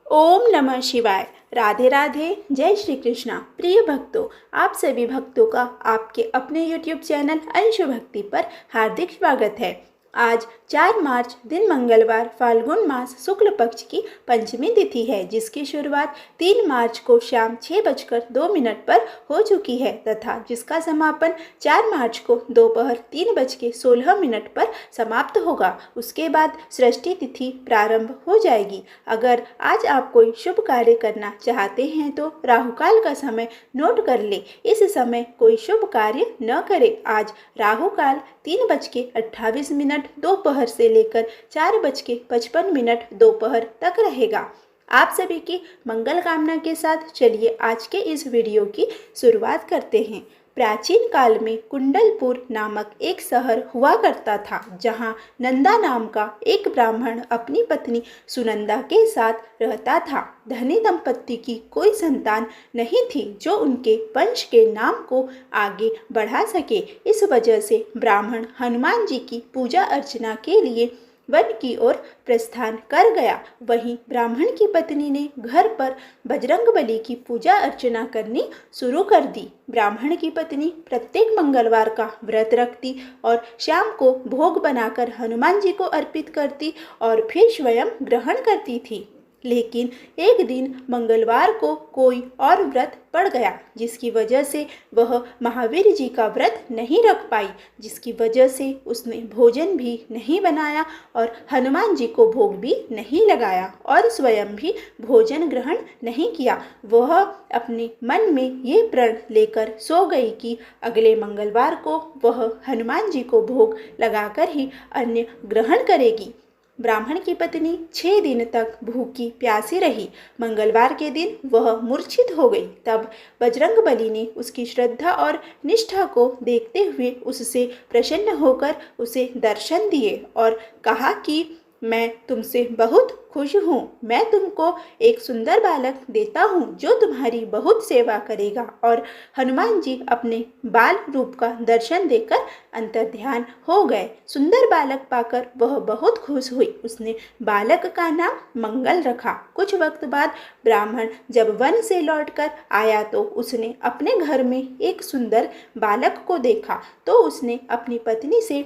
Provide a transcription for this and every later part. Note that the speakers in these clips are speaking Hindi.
ओम नमः शिवाय। राधे राधे। जय श्री कृष्णा। प्रिय भक्तों, आप सभी भक्तों का आपके अपने YouTube चैनल अंशु भक्ति पर हार्दिक स्वागत है। आज 4 मार्च दिन मंगलवार फाल्गुन मास शुक्ल पक्ष की पंचमी तिथि है, जिसकी शुरुआत 3 मार्च को शाम 6:02 पर हो चुकी है तथा जिसका समापन 4 मार्च को दोपहर 3:16 पर समाप्त होगा। उसके बाद षष्ठी तिथि प्रारंभ हो जाएगी। अगर आज आप कोई शुभ कार्य करना चाहते हैं तो राहुकाल का समय नोट कर ले। इस समय कोई शुभ कार्य न करें। आज राहुकाल 3:28 दोपहर से लेकर 4:55 दोपहर तक रहेगा। आप सभी की मंगल कामना के साथ चलिए आज के इस वीडियो की शुरुआत करते हैं। प्राचीन काल में कुंडलपुर नामक एक शहर हुआ करता था, जहां नंदा नाम का एक ब्राह्मण अपनी पत्नी सुनंदा के साथ रहता था। धनी दंपत्ति की कोई संतान नहीं थी जो उनके वंश के नाम को आगे बढ़ा सके। इस वजह से ब्राह्मण हनुमान जी की पूजा अर्चना के लिए वन की ओर प्रस्थान कर गया। वहीं ब्राह्मण की पत्नी ने घर पर बजरंगबली की पूजा अर्चना करनी शुरू कर दी। ब्राह्मण की पत्नी प्रत्येक मंगलवार का व्रत रखती और शाम को भोग बनाकर हनुमान जी को अर्पित करती और फिर स्वयं ग्रहण करती थी। लेकिन एक दिन मंगलवार को कोई और व्रत पड़ गया, जिसकी वजह से वह महावीर जी का व्रत नहीं रख पाई, जिसकी वजह से उसने भोजन भी नहीं बनाया और हनुमान जी को भोग भी नहीं लगाया और स्वयं भी भोजन ग्रहण नहीं किया। वह अपने मन में ये प्रण लेकर सो गई कि अगले मंगलवार को वह हनुमान जी को भोग लगाकर ही अन्न ग्रहण करेगी। ब्राह्मण की पत्नी 6 दिन तक भूखी प्यासी रही। मंगलवार के दिन वह मूर्छित हो गई। तब बजरंगबली ने उसकी श्रद्धा और निष्ठा को देखते हुए उससे प्रसन्न होकर उसे दर्शन दिए और कहा कि मैं तुमसे बहुत खुश हूँ। मैं तुमको एक सुंदर बालक देता हूँ जो तुम्हारी बहुत सेवा करेगा। और हनुमान जी अपने बाल रूप का दर्शन देकर अंतर्ध्यान हो गए। सुंदर बालक पाकर वह बहुत खुश हुई। उसने बालक का नाम मंगल रखा। कुछ वक्त बाद ब्राह्मण जब वन से लौटकर आया तो उसने अपने घर में एक सुंदर बालक को देखा। तो उसने अपनी पत्नी से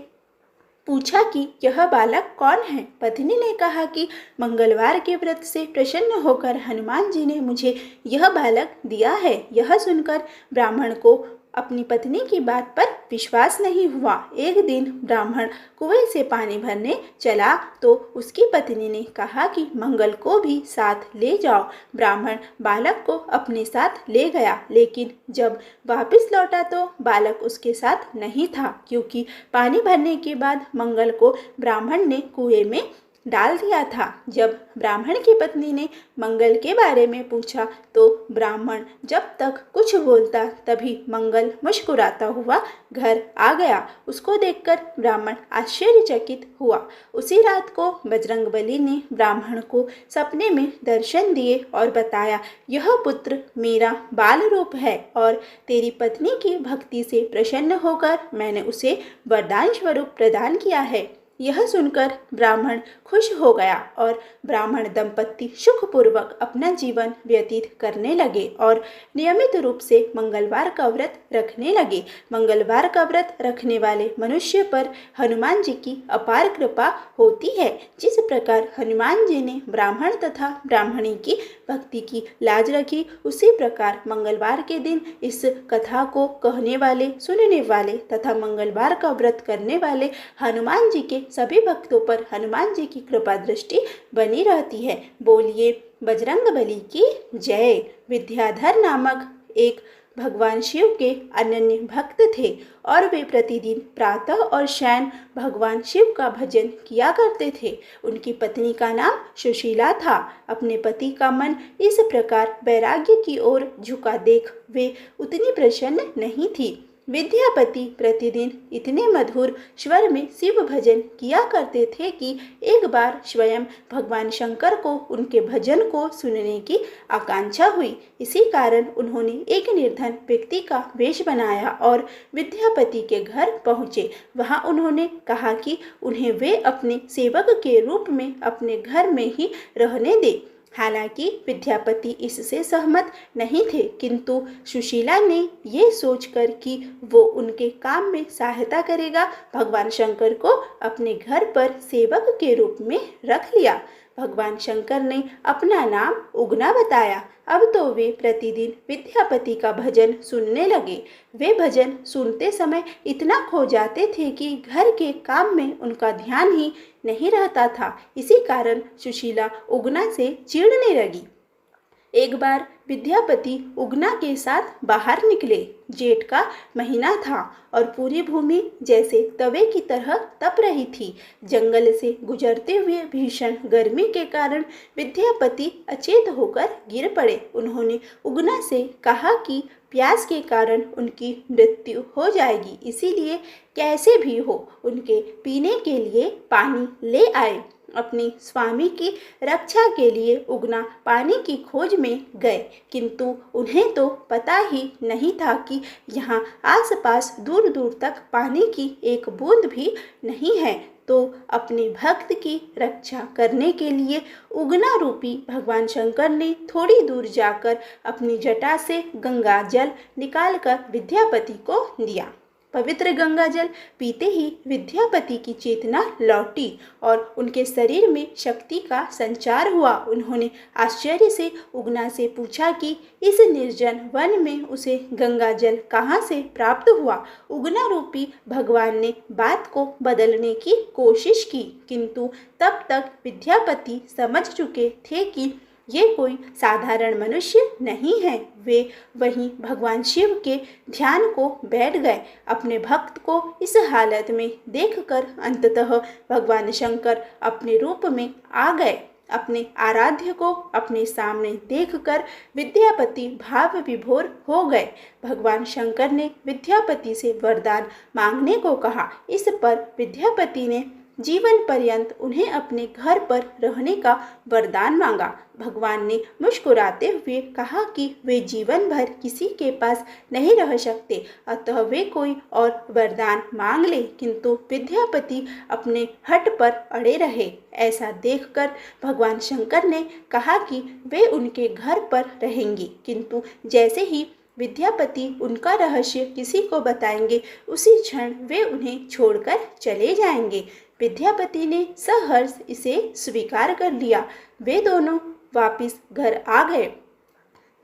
पूछा कि यह बालक कौन है। पत्नी ने कहा कि मंगलवार के व्रत से प्रसन्न होकर हनुमान जी ने मुझे यह बालक दिया है। यह सुनकर ब्राह्मण को अपनी पत्नी की बात पर विश्वास नहीं हुआ। एक दिन ब्राह्मण कुएं से पानी भरने चला तो उसकी पत्नी ने कहा कि मंगल को भी साथ ले जाओ। ब्राह्मण बालक को अपने साथ ले गया, लेकिन जब वापस लौटा तो बालक उसके साथ नहीं था, क्योंकि पानी भरने के बाद मंगल को ब्राह्मण ने कुएं में डाल दिया था। जब ब्राह्मण की पत्नी ने मंगल के बारे में पूछा तो ब्राह्मण जब तक कुछ बोलता तभी मंगल मुस्कुराता हुआ घर आ गया। उसको देखकर ब्राह्मण आश्चर्यचकित हुआ। उसी रात को बजरंगबली ने ब्राह्मण को सपने में दर्शन दिए और बताया, यह पुत्र मेरा बाल रूप है और तेरी पत्नी की भक्ति से प्रसन्न होकर मैंने उसे वरदान स्वरूप प्रदान किया है। यह सुनकर ब्राह्मण खुश हो गया और ब्राह्मण दंपत्ति सुखपूर्वक अपना जीवन व्यतीत करने लगे और नियमित रूप से मंगलवार का व्रत रखने लगे। मंगलवार का व्रत रखने वाले मनुष्य पर हनुमान जी की अपार कृपा होती है। जिस प्रकार हनुमान जी ने ब्राह्मण तथा ब्राह्मणी की भक्ति की लाज रखी, उसी प्रकार मंगलवार के दिन इस कथा को कहने वाले, सुनने वाले तथा मंगलवार का व्रत करने वाले हनुमान जी के सभी भक्तों पर हनुमान जी की कृपा दृष्टि बनी रहती है। बोलिए बजरंगबली की जय। विद्याधर नामक एक भगवान शिव के अनन्य भक्त थे और वे प्रतिदिन प्रातः और शयन भगवान शिव का भजन किया करते थे। उनकी पत्नी का नाम सुशीला था। अपने पति का मन इस प्रकार वैराग्य की ओर झुका देख वे उतनी प्रसन्न नहीं थी। विद्यापति प्रतिदिन इतने मधुर स्वर में शिव भजन किया करते थे कि एक बार स्वयं भगवान शंकर को उनके भजन को सुनने की आकांक्षा हुई। इसी कारण उन्होंने एक निर्धन व्यक्ति का वेश बनाया और विद्यापति के घर पहुँचे। वहाँ उन्होंने कहा कि उन्हें वे अपने सेवक के रूप में अपने घर में ही रहने दे। हालांकि विद्यापति इससे सहमत नहीं थे, किंतु सुशीला ने ये सोचकर कि वो उनके काम में सहायता करेगा, भगवान शंकर को अपने घर पर सेवक के रूप में रख लिया। भगवान शंकर ने अपना नाम उगना बताया। अब तो वे प्रतिदिन विद्यापति का भजन सुनने लगे। वे भजन सुनते समय इतना खो जाते थे कि घर के काम में उनका ध्यान ही नहीं रहता था। इसी कारण सुशीला उगना से चिढ़ने लगी। एक बार विद्यापति उगना के साथ बाहर निकले। जेठ का महीना था और पूरी भूमि जैसे तवे की तरह तप रही थी। जंगल से गुजरते हुए भीषण गर्मी के कारण विद्यापति अचेत होकर गिर पड़े। उन्होंने उगना से कहा कि प्यास के कारण उनकी मृत्यु हो जाएगी, इसीलिए कैसे भी हो उनके पीने के लिए पानी ले आए। अपने स्वामी की रक्षा के लिए उगना पानी की खोज में गए, किंतु उन्हें तो पता ही नहीं था कि यहाँ आसपास दूर दूर तक पानी की एक बूंद भी नहीं है। तो अपने भक्त की रक्षा करने के लिए उगना रूपी भगवान शंकर ने थोड़ी दूर जाकर अपनी जटा से गंगा जल निकालकर विद्यापति को दिया। पवित्र गंगा जल पीते ही विद्यापति की चेतना लौटी और उनके शरीर में शक्ति का संचार हुआ। उन्होंने आश्चर्य से उगना से पूछा कि इस निर्जन वन में उसे गंगा जल कहाँ से प्राप्त हुआ। उगना रूपी भगवान ने बात को बदलने की कोशिश की, किंतु तब तक विद्यापति समझ चुके थे कि ये कोई साधारण मनुष्य नहीं है। वे वहीं भगवान शिव के ध्यान को बैठ गए। अपने भक्त को इस हालत में देखकर अंततः भगवान शंकर अपने रूप में आ गए। अपने आराध्य को अपने सामने देखकर विद्यापति भाव विभोर हो गए। भगवान शंकर ने विद्यापति से वरदान मांगने को कहा। इस पर विद्यापति ने जीवन पर्यंत उन्हें अपने घर पर रहने का वरदान मांगा। भगवान ने मुस्कुराते हुए कहा कि वे जीवन भर किसी के पास नहीं रह सकते, अतः वे कोई और वरदान मांग ले, किंतु विद्यापति अपने हट पर अड़े रहे। ऐसा देखकर भगवान शंकर ने कहा कि वे उनके घर पर रहेंगे, किंतु जैसे ही विद्यापति उनका रहस्य किसी को बताएंगे, उसी क्षण वे उन्हें छोड़कर चले जाएंगे। विद्यापति ने सहर्ष इसे स्वीकार कर लिया। वे दोनों वापिस घर आ गए।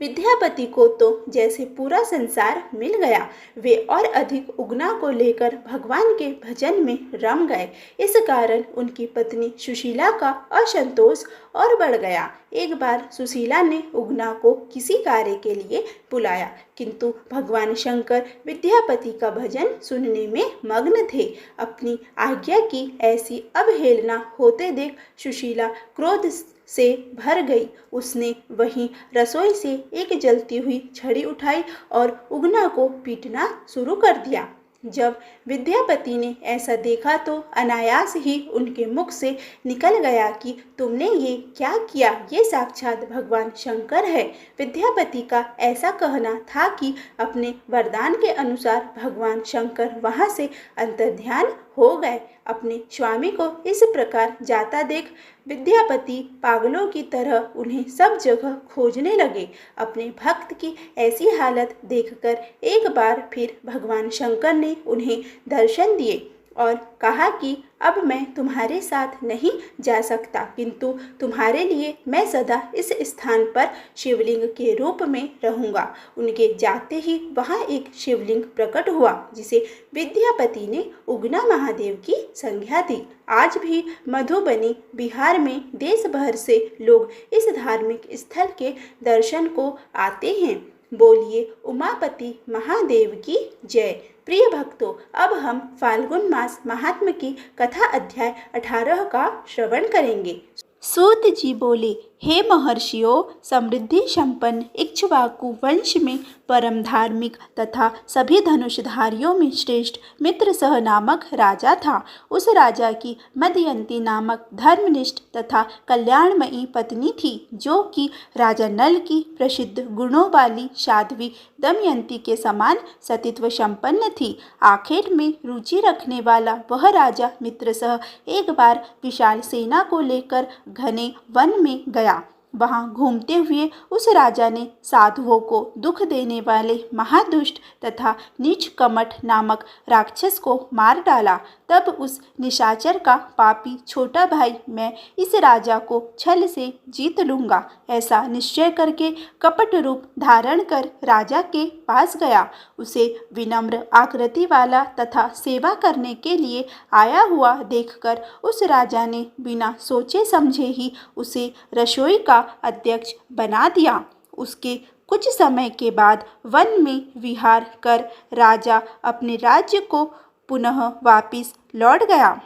विद्यापति को तो जैसे पूरा संसार मिल गया। वे और अधिक उगना को लेकर भगवान के भजन में रम गए। इस कारण उनकी पत्नी सुशीला का असंतोष और बढ़ गया। एक बार सुशीला ने उगना को किसी कार्य के लिए बुलाया, किंतु भगवान शंकर विद्यापति का भजन सुनने में मग्न थे। अपनी आज्ञा की ऐसी अवहेलना होते देख सुशीला क्रोध से भर गई। उसने वहीं रसोई से एक जलती हुई छड़ी उठाई और उगना को पीटना शुरू कर दिया। जब विद्यापति ने ऐसा देखा तो अनायास ही उनके मुख से निकल गया कि तुमने ये क्या किया, ये साक्षात भगवान शंकर है। विद्यापति का ऐसा कहना था कि अपने वरदान के अनुसार भगवान शंकर वहां से अंतर्ध्यान हो गए। अपने स्वामी को इस प्रकार जाता देख विद्यापति पागलों की तरह उन्हें सब जगह खोजने लगे। अपने भक्त की ऐसी हालत देखकर एक बार फिर भगवान शंकर ने उन्हें दर्शन दिए और कहा कि अब मैं तुम्हारे साथ नहीं जा सकता, किंतु तुम्हारे लिए मैं सदा इस स्थान पर शिवलिंग के रूप में रहूँगा। उनके जाते ही वहाँ एक शिवलिंग प्रकट हुआ, जिसे विद्यापति ने उगना महादेव की संज्ञा दी। आज भी मधुबनी बिहार में देश भर से लोग इस धार्मिक स्थल के दर्शन को आते हैं। बोलिए उमापति महादेव की जय। प्रिय भक्तों, अब हम फाल्गुन मास महात्म्य की कथा अध्याय 18 का श्रवण करेंगे। सूत जी बोले, हे महर्षियों, समृद्धि संपन्न इक्ष्वाकु वंश में परम धार्मिक तथा सभी धनुषधारियों में श्रेष्ठ मित्रसह नामक राजा था। उस राजा की मदयंती नामक धर्मनिष्ठ तथा कल्याणमयी पत्नी थी, जो कि राजा नल की प्रसिद्ध गुणों वाली साध्वी दमयंती के समान सतीत्व संपन्न थी। आखेट में रुचि रखने वाला वह राजा मित्रसह एक बार विशाल सेना को लेकर घने वन में गया। वहां घूमते हुए उस राजा ने साधुओं को दुख देने वाले महादुष्ट तथा नीच कमठ नामक राक्षस को मार डाला। तब उस निशाचर का पापी छोटा भाई मैं इस राजा को छल से जीत लूंगा ऐसा निश्चय करके कपट रूप धारण कर राजा के पास गया। उसे विनम्र आकृति वाला तथा सेवा करने के लिए आया हुआ देखकर उस राजा ने बिना सोचे समझे ही उसे रसोई का अध्यक्ष बना दिया। उसके कुछ समय के बाद वन में विहार कर राजा अपने राज्य को पुनः वापिस लौट गया।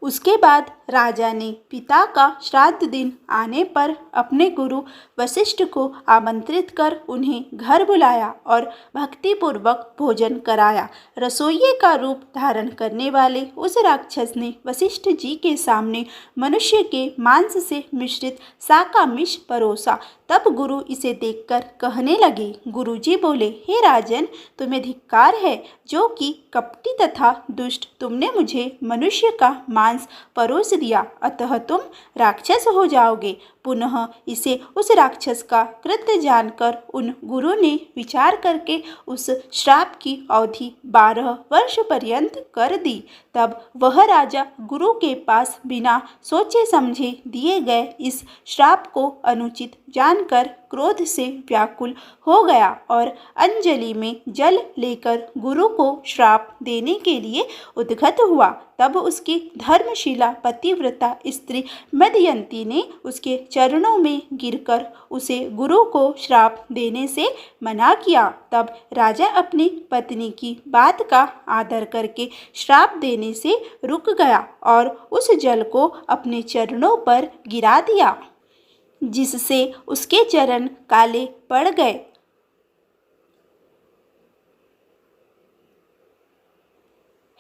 उसके बाद राजा ने पिता का श्राद्ध दिन आने पर अपने गुरु वशिष्ठ को आमंत्रित कर उन्हें घर बुलाया और भक्तिपूर्वक भोजन कराया। रसोइये का रूप धारण करने वाले उस राक्षस ने वशिष्ठ जी के सामने मनुष्य के मांस से मिश्रित शाकामिष परोसा। तब गुरु इसे देखकर कहने लगे। गुरुजी बोले, हे राजन, तुम्हें धिक्कार है जो कि कपटी तथा दुष्ट तुमने मुझे मनुष्य का मांस परोस दिया, अतः तुम राक्षस हो जाओगे। पुनः इसे उस राक्षस का कृत्य जानकर उन गुरु ने विचार करके उस श्राप की अवधि 12 वर्ष पर्यंत कर दी। तब वह राजा गुरु के पास बिना सोचे समझे दिए गए इस श्राप को अनुचित जानकर क्रोध से व्याकुल हो गया और अंजलि में जल लेकर गुरु को श्राप देने के लिए उद्गत हुआ। तब उसकी धर्मशिला पतिव्रता स्त्री मदयंती ने उसके चरणों में गिरकर उसे गुरु को श्राप देने से मना किया। तब राजा अपनी पत्नी की बात का आदर करके श्राप देने से रुक गया और उस जल को अपने चरणों पर गिरा दिया, जिससे उसके चरण काले पड़ गए।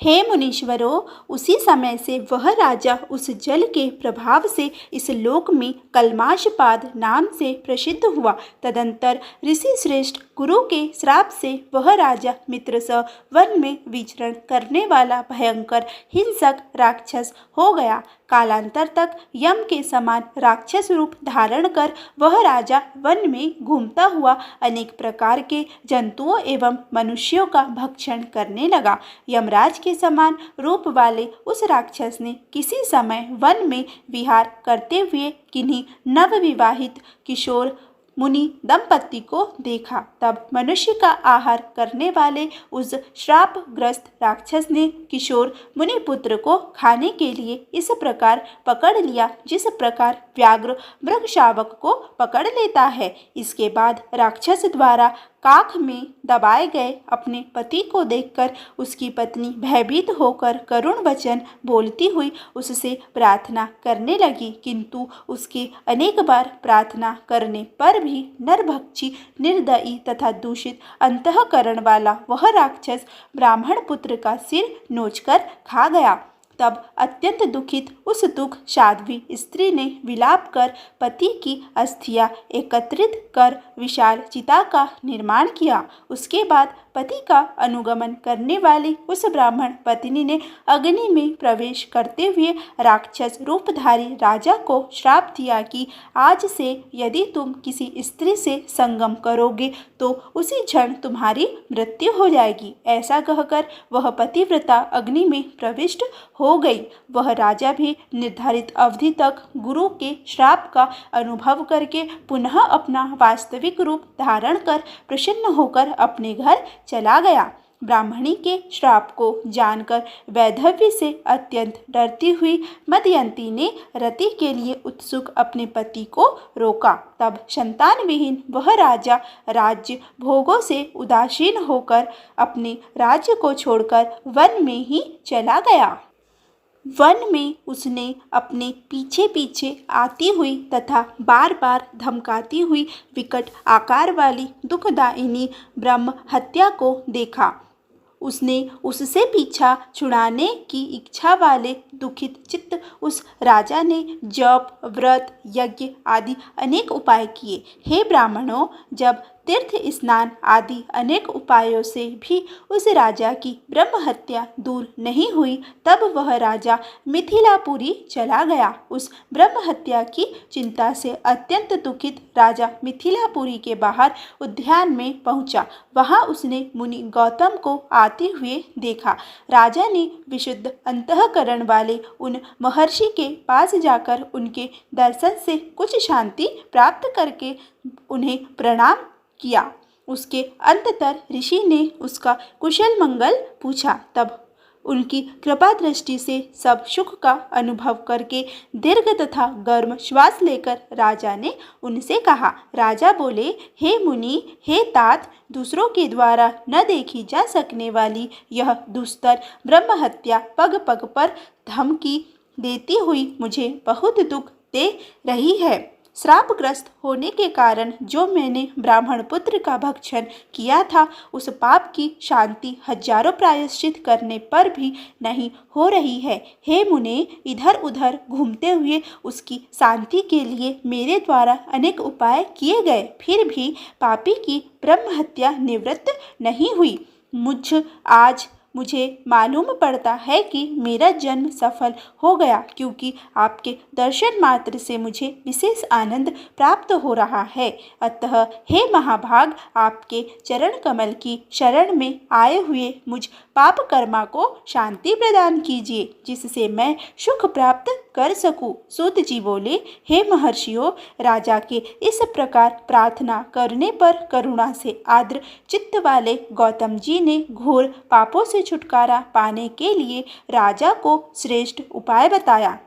हे मुनीश्वरों, उसी समय से वह राजा उस जल के प्रभाव से इस लोक में कल्माशपाद नाम से प्रसिद्ध हुआ। तदंतर ऋषि श्रेष्ठ गुरु के श्राप से वह राजा मित्रसह वन में विचरण करने वाला भयंकर हिंसक राक्षस हो गया। कालांतर तक यम के समान राक्षस रूप धारण कर वह राजा वन में घूमता हुआ अनेक प्रकार के जंतुओं एवं मनुष्यों का भक्षण करने लगा। यमराज के समान रूप वाले उस राक्षस ने किसी समय वन में विहार करते हुए किन्हीं नवविवाहित किशोर मुनि दंपति को देखा। तब मनुष्य का आहार करने वाले उस श्रापग्रस्त राक्षस ने किशोर मुनि पुत्र को खाने के लिए इस प्रकार पकड़ लिया जिस प्रकार व्याघ्र मृग शावक को पकड़ लेता है। इसके बाद राक्षस द्वारा काख में दबाए गए अपने पति को देखकर उसकी पत्नी भयभीत होकर करुण वचन बोलती हुई उससे प्रार्थना करने लगी, किंतु उसके अनेक बार प्रार्थना करने पर भी नरभक्षी, निर्दयी तथा दूषित अंतःकरण वाला वह राक्षस ब्राह्मण पुत्र का सिर नोचकर खा गया। तब अत्यंत दुखित उस दुख साध्वी स्त्री ने विलाप कर पति की अस्थियां एकत्रित कर विशाल चिता का निर्माण किया। उसके बाद पति का अनुगमन करने वाली उस ब्राह्मण पत्नी ने अग्नि में प्रवेश करते हुए राक्षस रूपधारी राजा को श्राप दिया कि आज से यदि तुम किसी स्त्री से संगम करोगे तो उसी क्षण तुम्हारी मृत्यु हो जाएगी। ऐसा कहकर वह पतिव्रता अग्नि में प्रविष्ट हो गई। वह राजा भी निर्धारित अवधि तक गुरु के श्राप का अनुभव करके पुनः अपना वास्तविक रूप धारण कर प्रसन्न होकर अपने घर चला गया। ब्राह्मणी के श्राप को जानकर वैधव्य से अत्यंत डरती हुई मदयंती ने रति के लिए उत्सुक अपने पति को रोका। तब संतान विहीन वह राजा राज्य भोगों से उदासीन होकर अपने राज्य को छोड़कर वन में ही चला गया। वन में उसने अपने पीछे पीछे आती हुई तथा बार बार धमकाती हुई विकट आकार वाली दुखदायिनी ब्रह्म हत्या को देखा। उसने उससे पीछा छुड़ाने की इच्छा वाले दुखित चित्त उस राजा ने जप, व्रत, यज्ञ आदि अनेक उपाय किए। हे ब्राह्मणों, जब तीर्थ स्नान आदि अनेक उपायों से भी उस राजा की ब्रह्म हत्या दूर नहीं हुई, तब वह राजा मिथिलापुरी चला गया। उस ब्रह्म हत्या की चिंता से अत्यंत दुखित राजा मिथिलापुरी के बाहर उद्यान में पहुंचा। वहां उसने मुनि गौतम को आते हुए देखा। राजा ने विशुद्ध अंतःकरण वाले उन महर्षि के पास जाकर उनके दर्शन से कुछ शांति प्राप्त करके उन्हें प्रणाम किया। उसके अंततर ऋषि ने उसका कुशल मंगल पूछा। तब उनकी कृपा दृष्टि से सब सुख का अनुभव करके दीर्घ तथा गर्म श्वास लेकर राजा ने उनसे कहा। राजा बोले, हे मुनि, हे तात, दूसरों के द्वारा न देखी जा सकने वाली यह दुस्तर ब्रह्म हत्या पग पग पर धमकी देती हुई मुझे बहुत दुख दे रही है। श्रापग्रस्त होने के कारण जो मैंने ब्राह्मण पुत्र का भक्षण किया था, उस पाप की शांति हजारों प्रायश्चित करने पर भी नहीं हो रही है। हे मुने, इधर उधर घूमते हुए उसकी शांति के लिए मेरे द्वारा अनेक उपाय किए गए, फिर भी पापी की ब्रह्म हत्या निवृत्त नहीं हुई। आज मुझे मालूम पड़ता है कि मेरा जन्म सफल हो गया, क्योंकि आपके दर्शन मात्र से मुझे विशेष आनंद प्राप्त हो रहा है। अतः हे महाभाग, आपके चरण कमल की शरण में आए हुए मुझ पाप कर्मा को शांति प्रदान कीजिए, जिससे मैं सुख प्राप्त कर सकूं। सूत जी बोले, हे महर्षियों, राजा के इस प्रकार प्रार्थना करने पर करुणा से आर्द्र चित्त वाले गौतम जी ने घोर पापों से छुटकारा पाने के लिए राजा को श्रेष्ठ उपाय बताया।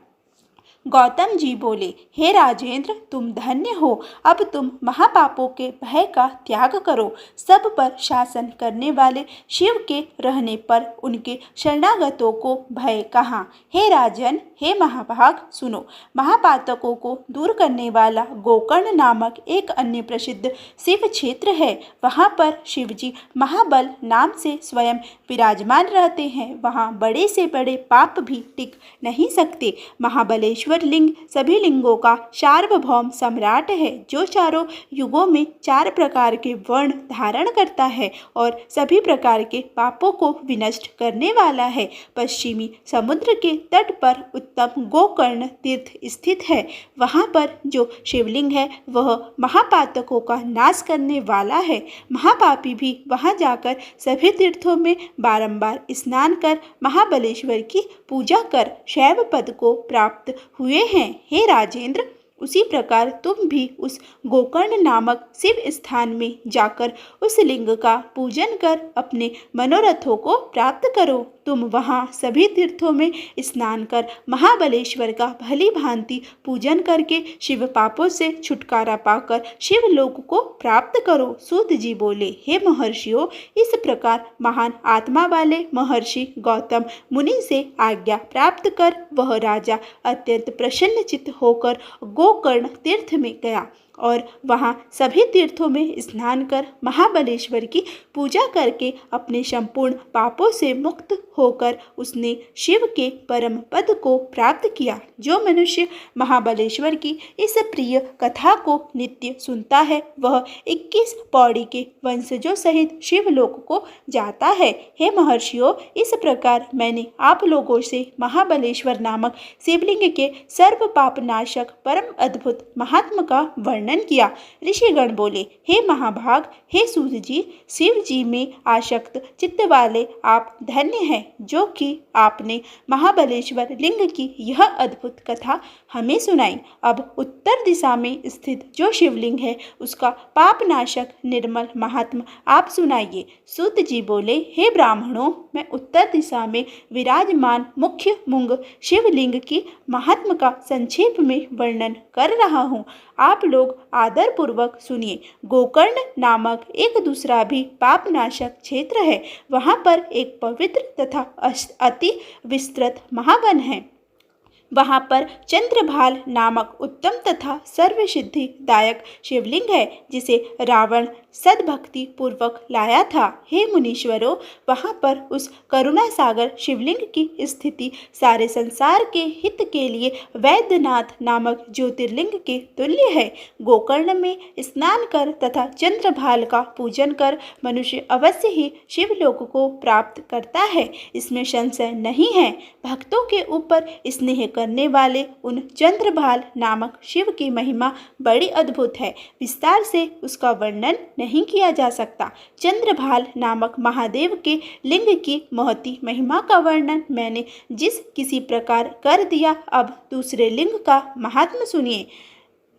गौतम जी बोले, हे राजेंद्र, तुम धन्य हो। अब तुम महापापों के भय का त्याग करो। सब पर शासन करने वाले शिव के रहने पर उनके शरणागतों को भय कहाँ। हे राजन, हे महाभाग, सुनो। महापातकों को दूर करने वाला गोकर्ण नामक एक अन्य प्रसिद्ध शिव क्षेत्र है। वहाँ पर शिवजी महाबल नाम से स्वयं विराजमान रहते हैं। वहाँ बड़े से बड़े पाप भी टिक नहीं सकते। महाबलेश्वर लिंग सभी लिंगों का सार्वभौम सम्राट है, जो चारों युगों में 4 प्रकार के वर्ण धारण करता है और सभी प्रकार के पापों को विनष्ट करने वाला है। पश्चिमी समुद्र के तट पर उत्तम गोकर्ण तीर्थ स्थित है। वहाँ पर जो शिवलिंग है वह महापातकों का नाश करने वाला है। महापापी भी वहाँ जाकर सभी तीर्थों में बारंबार स्नान कर महाबलेश्वर की पूजा कर शैव पद को प्राप्त हुए हैं। हे राजेंद्र, उसी प्रकार तुम भी उस गोकर्ण नामक शिव स्थान में जाकर उस लिंग का पूजन कर अपने मनोरथों को प्राप्त करो। तुम वहाँ सभी तीर्थों में स्नान कर महाबलेश्वर का भली भांति पूजन करके शिव पापों से छुटकारा पाकर शिवलोक को प्राप्त करो। सूत जी बोले, हे महर्षियों, इस प्रकार महान आत्मा वाले महर्षि गौतम मुनि से आज्ञा प्राप्त कर वह राजा अत्यंत प्रसन्न चित्त होकर गोकर्ण तीर्थ में गया और वहाँ सभी तीर्थों में स्नान कर महाबलेश्वर की पूजा करके अपने संपूर्ण पापों से मुक्त होकर उसने शिव के परम पद को प्राप्त किया। जो मनुष्य महाबलेश्वर की इस प्रिय कथा को नित्य सुनता है, वह 21 पौड़ी के वंशजों सहित शिवलोक को जाता है। हे महर्षियों, इस प्रकार मैंने आप लोगों से महाबलेश्वर नामक शिवलिंग के सर्व पापनाशक परम अद्भुत महात्मा का वर्णन किया। ऋषिगण बोले, हे महाभाग, हे सूत जी, शिव जी में आसक्त चित्त वाले आप धन्य हैं, जो कि आपने महाबलेश्वर लिंग की यह अद्भुत कथा हमें सुनाई। अब उत्तर दिशा में स्थित जो शिवलिंग है उसका पापनाशक निर्मल महात्मा आप सुनाइए। सूत जी बोले, हे ब्राह्मणों, मैं उत्तर दिशा में विराजमान मुख्य मूंग शिवलिंग की महात्मा का संक्षेप में वर्णन कर रहा हूँ। आप लोग आदर पूर्वक सुनिए। गोकर्ण नामक एक दूसरा भी पापनाशक क्षेत्र है। वहाँ पर एक पवित्र तथा अति विस्तृत महावन है। वहाँ पर चंद्रभाल नामक उत्तम तथा सर्वसिद्धिदायक शिवलिंग है, जिसे रावण सद्भक्ति पूर्वक लाया था। हे मुनीश्वरों, वहाँ पर उस करुणा सागर शिवलिंग की स्थिति सारे संसार के हित के लिए वैद्यनाथ नामक ज्योतिर्लिंग के तुल्य है। गोकर्ण में स्नान कर तथा चंद्रभाल का पूजन कर मनुष्य अवश्य ही शिवलोक को प्राप्त करता है, इसमें संशय नहीं है। भक्तों के ऊपर स्नेह करने वाले उन चंद्रभाल नामक शिव की महिमा बड़ी अद्भुत है, विस्तार से उसका वर्णन नहीं किया जा सकता। चंद्रभाल नामक महादेव के लिंग की महती महिमा का वर्णन मैंने जिस किसी प्रकार कर दिया, अब दूसरे लिंग का महात्म सुनिए।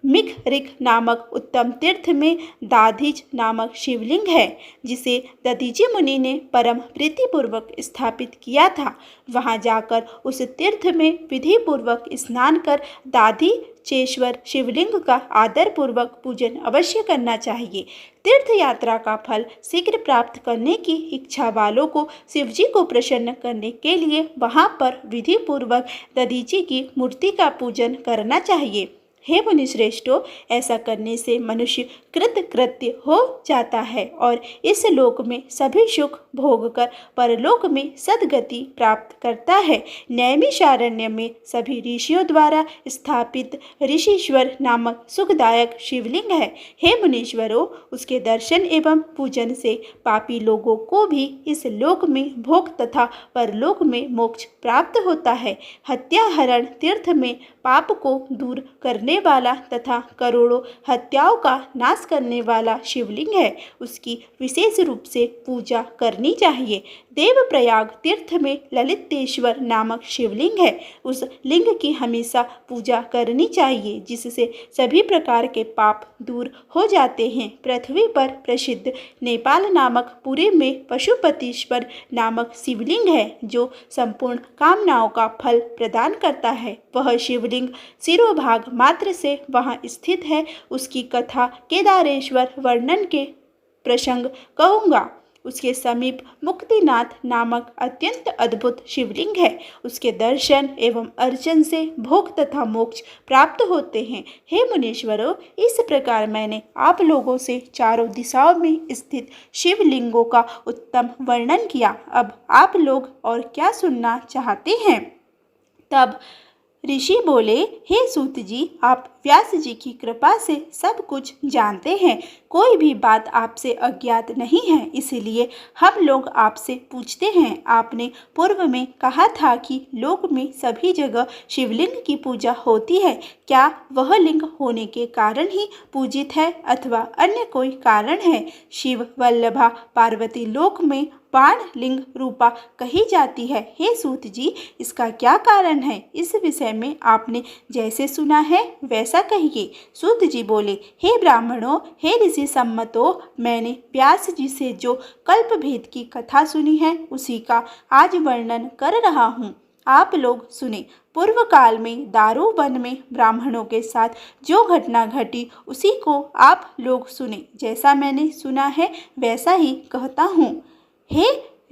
मिखरिक नामक उत्तम तीर्थ में दाधिज नामक शिवलिंग है, जिसे दधीची मुनि ने परम प्रीतिपूर्वक स्थापित किया था। वहां जाकर उस तीर्थ में विधि पूर्वक स्नान कर दाधिचेश्वर शिवलिंग का आदर पूर्वक पूजन अवश्य करना चाहिए। तीर्थ यात्रा का फल शीघ्र प्राप्त करने की इच्छा वालों को शिवजी को प्रसन्न करने के लिए वहां पर विधि पूर्वक दधीची की मूर्ति का पूजन करना चाहिए। हे मुनिश्रेष्ठों, ऐसा करने से मनुष्य कृतकृत्य हो जाता है और इस लोक में सभी सुख भोगकर परलोक में सद्गति प्राप्त करता है। नैमिषारण्य में सभी ऋषियों द्वारा स्थापित ऋषीश्वर नामक सुखदायक शिवलिंग है। हे मुनीश्वरों, उसके दर्शन एवं पूजन से पापी लोगों को भी इस लोक में भोग तथा परलोक में मोक्ष प्राप्त होता है। हत्याहरण तीर्थ में पाप को दूर करने वाला तथा करोड़ों हत्याओं का नाश करने वाला शिवलिंग है, उसकी विशेष रूप से पूजा करनी चाहिए। देवप्रयाग तीर्थ में ललितेश्वर नामक शिवलिंग है, उस लिंग की हमेशा पूजा करनी चाहिए, जिससे सभी प्रकार के पाप दूर हो जाते हैं। पृथ्वी पर प्रसिद्ध नेपाल नामक पुरी में पशुपतिश्वर नामक शिवलिंग है, जो संपूर्ण कामनाओं का फल प्रदान करता है। वह शिवलिंग सिरोभाग मात्र से वहाँ स्थित है। उसकी कथा केदारेश्वर वर्णन के प्रसंग कहूँगा। उसके समीप मुक्तिनाथ नामक अत्यंत अद्भुत शिवलिंग है, उसके दर्शन एवं अर्चन से भोग तथा मोक्ष प्राप्त होते हैं। हे मुनीश्वरों, इस प्रकार मैंने आप लोगों से चारों दिशाओं में स्थित शिवलिंगों का उत्तम वर्णन किया। अब आप लोग और क्या सुनना चाहते हैं? तब ऋषि बोले, हे सूत जी, आप व्यास जी की कृपा से सब कुछ जानते हैं, कोई भी बात आपसे अज्ञात नहीं है, इसलिए हम लोग आपसे पूछते हैं। आपने पूर्व में कहा था कि लोक में सभी जगह शिवलिंग की पूजा होती है, क्या वह लिंग होने के कारण ही पूजित है अथवा अन्य कोई कारण है? शिव वल्लभा पार्वती लोक में बाण लिंग रूपा कही जाती है। हे सूत जी, इसका क्या कारण है? इस विषय में आपने जैसे सुना है वैसा कहिए। सूत जी बोले, हे ब्राह्मणों, हे ऋषि सम्मतों, मैंने व्यास जी से जो कल्प भेद की कथा सुनी है उसी का आज वर्णन कर रहा हूँ, आप लोग सुने। पूर्व काल में दारू वन में ब्राह्मणों के साथ जो घटना घटी उसी को आप लोग सुने। जैसा मैंने सुना है वैसा ही कहता हूँ। हे